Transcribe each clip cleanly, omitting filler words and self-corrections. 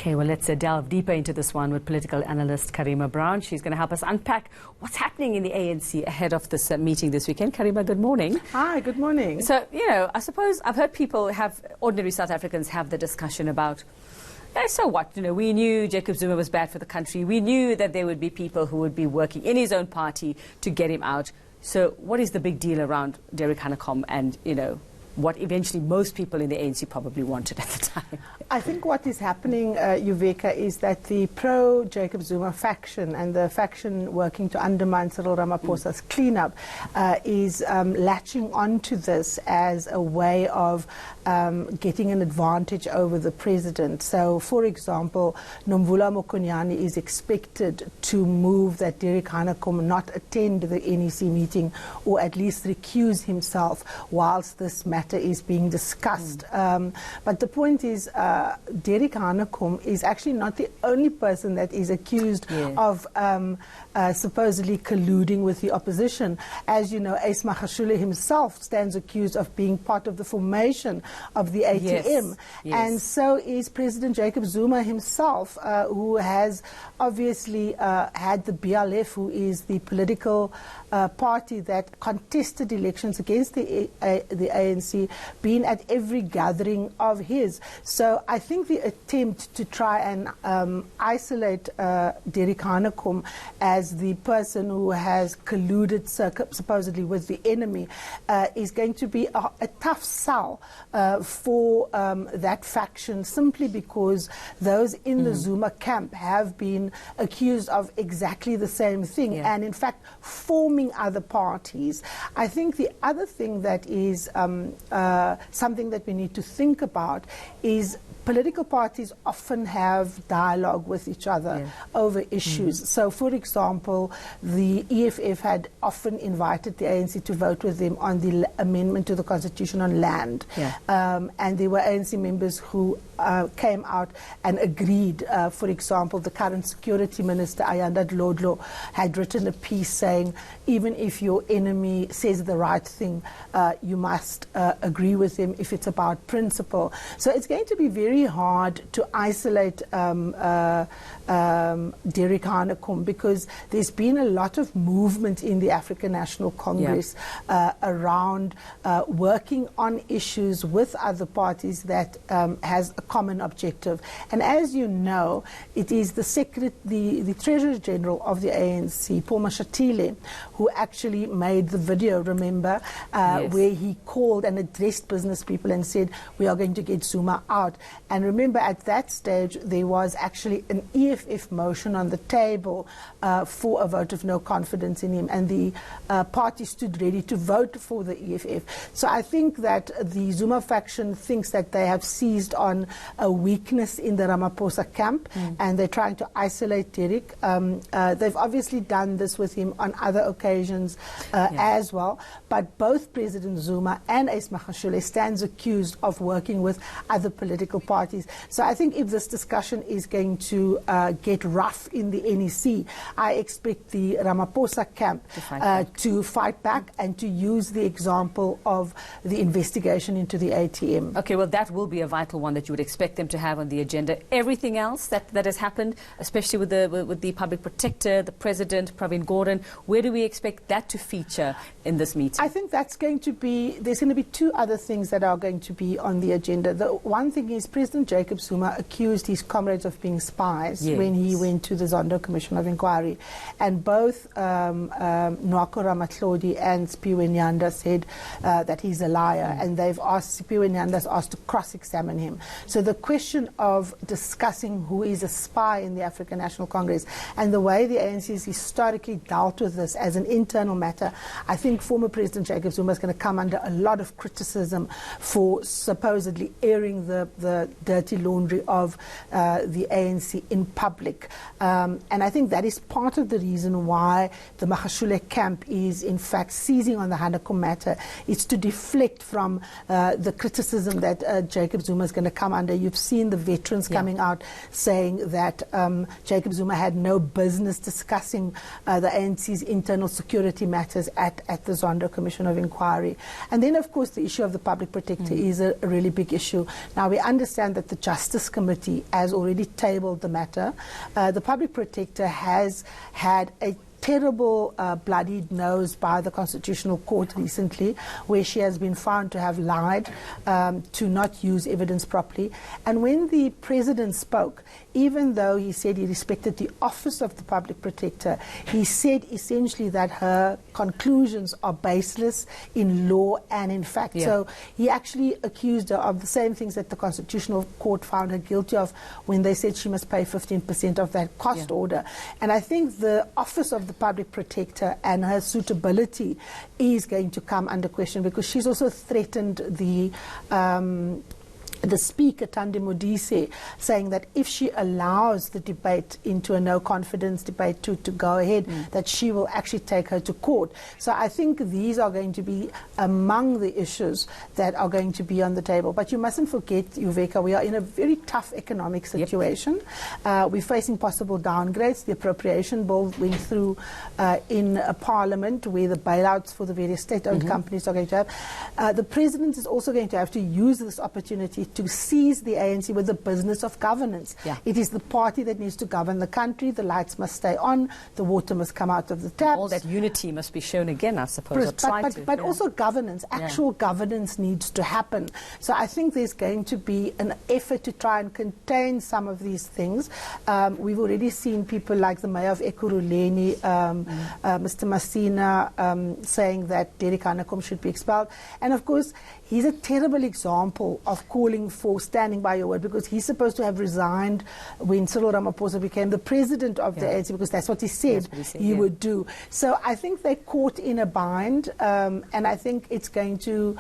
Okay, well, let's delve deeper into this one with political analyst Karima Brown. She's going to help us unpack what's happening in the ANC ahead of this meeting this weekend. Karima, good morning. Hi, good morning. So, I suppose I've heard ordinary South Africans have the discussion about, so what? We knew Jacob Zuma was bad for the country. We knew that there would be people who would be working in his own party to get him out. So what is the big deal around Derek Hanekom and, what eventually most people in the ANC probably wanted at the time? I think what is happening, Yuveka, is that the pro-Jacob Zuma faction and the faction working to undermine Cyril Ramaphosa's cleanup is latching onto this as a way of getting an advantage over the president. So, for example, Nomvula Mokonyane is expected to move that Derek Hanekom not attend the NEC meeting or at least recuse himself whilst this matter is being discussed. But the point is, Derek Hanekom is actually not the only person that is accused of supposedly colluding with the opposition. As you know, Ace Magashule himself stands accused of being part of the formation of the ATM. And so is President Jacob Zuma himself, who has obviously had the BLF, who is the political party that contested elections against the ANC, been at every gathering of his. So I think the attempt to try and isolate Derek Hanekom as the person who has colluded supposedly with the enemy is going to be a tough sell for that faction, simply because those in the Zuma camp have been accused of exactly the same thing and in fact forming other parties. I think the other thing that is something that we need to think about is political parties often have dialogue with each other over issues. So, for example, the EFF had often invited the ANC to vote with them on the amendment to the Constitution on land. And there were ANC members who came out and agreed. For example, the current Security Minister, Ayanda Dlodlo, had written a piece saying, even if your enemy says the right thing, you must agree with him if it's about principle. So it's going to be very hard to isolate Derek Hanekom, because there's been a lot of movement in the African National Congress around working on issues with other parties that has a common objective. And as you know, it is the Treasurer General of the ANC, Paul Mashatile, who actually made the video, remember, where he called and addressed business people and said, we are going to get Zuma out. And remember, at that stage, there was actually an EFF motion on the table for a vote of no confidence in him, and the party stood ready to vote for the EFF. So I think that the Zuma faction thinks that they have seized on a weakness in the Ramaphosa camp, and they're trying to isolate Derek. They've obviously done this with him on other occasions as well, but both President Zuma and Ace Magashule stands accused of working with other political parties. So I think if this discussion is going to get rough in the NEC, I expect the Ramaphosa camp to fight back and to use the example of the investigation into the ATM. Okay, well, that will be a vital one that you would expect them to have on the agenda. Everything else that has happened, especially with the public protector, the president, Pravin Gordhan, where do we expect that to feature in this meeting? I think there's going to be two other things that are going to be on the agenda. The one thing is President Jacob Zuma accused his comrades of being spies when he went to the Zondo Commission of Inquiry. And both Nwako Ramatlhodi and Siphiwe Nyanda said that he's a liar, and Siphiwe Nyanda's asked to cross-examine him. So the question of discussing who is a spy in the African National Congress and the way the ANC has historically dealt with this as an internal matter, I think former President Jacob Zuma is going to come under a lot of criticism for supposedly airing the dirty laundry of the ANC in public. And I think that is part of the reason why the Magashule camp is in fact seizing on the Hanekom matter. It's to deflect from the criticism that Jacob Zuma is going to come under. You've seen the veterans coming out saying that Jacob Zuma had no business discussing the ANC's internal security matters at the Zondo Commission of Inquiry. And then, of course, the issue of the public protector is a really big issue. Now, we understand understand that the Justice Committee has already tabled the matter. The Public Protector has had a terrible bloodied nose by the Constitutional Court recently, where she has been found to have lied, to not use evidence properly. And when the President spoke, even though he said he respected the office of the Public Protector, he said essentially that her conclusions are baseless in law and in fact. Yeah. So he actually accused her of the same things that the Constitutional Court found her guilty of when they said she must pay 15% of that cost order. And I think the office of the Public Protector and her suitability is going to come under question, because she's also threatened the Speaker, Thandi Modise, saying that if she allows the debate into a no-confidence debate to go ahead, that she will actually take her to court. So I think these are going to be among the issues that are going to be on the table. But you mustn't forget, Uveka, we are in a very tough economic situation. Yep. We're facing possible downgrades. The appropriation bill went through in Parliament, where the bailouts for the various state-owned companies are going to have. The President is also going to have to use this opportunity to seize the ANC with the business of governance. Yeah. It is the party that needs to govern the country. The lights must stay on. The water must come out of the taps. All that unity must be shown again, I suppose. But also governance. Actual governance needs to happen. So I think there's going to be an effort to try and contain some of these things. We've already seen people like the Mayor of Ekurhuleni, Mr. Masina, saying that Derek Hanekom should be expelled. And of course, he's a terrible example of calling for standing by your word, because he's supposed to have resigned when Cyril Ramaphosa became the president of the ANC, because that's what he said, he would do. So I think they're caught in a bind, and I think it's going to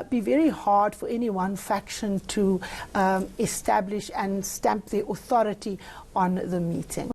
be very hard for any one faction to establish and stamp their authority on the meeting.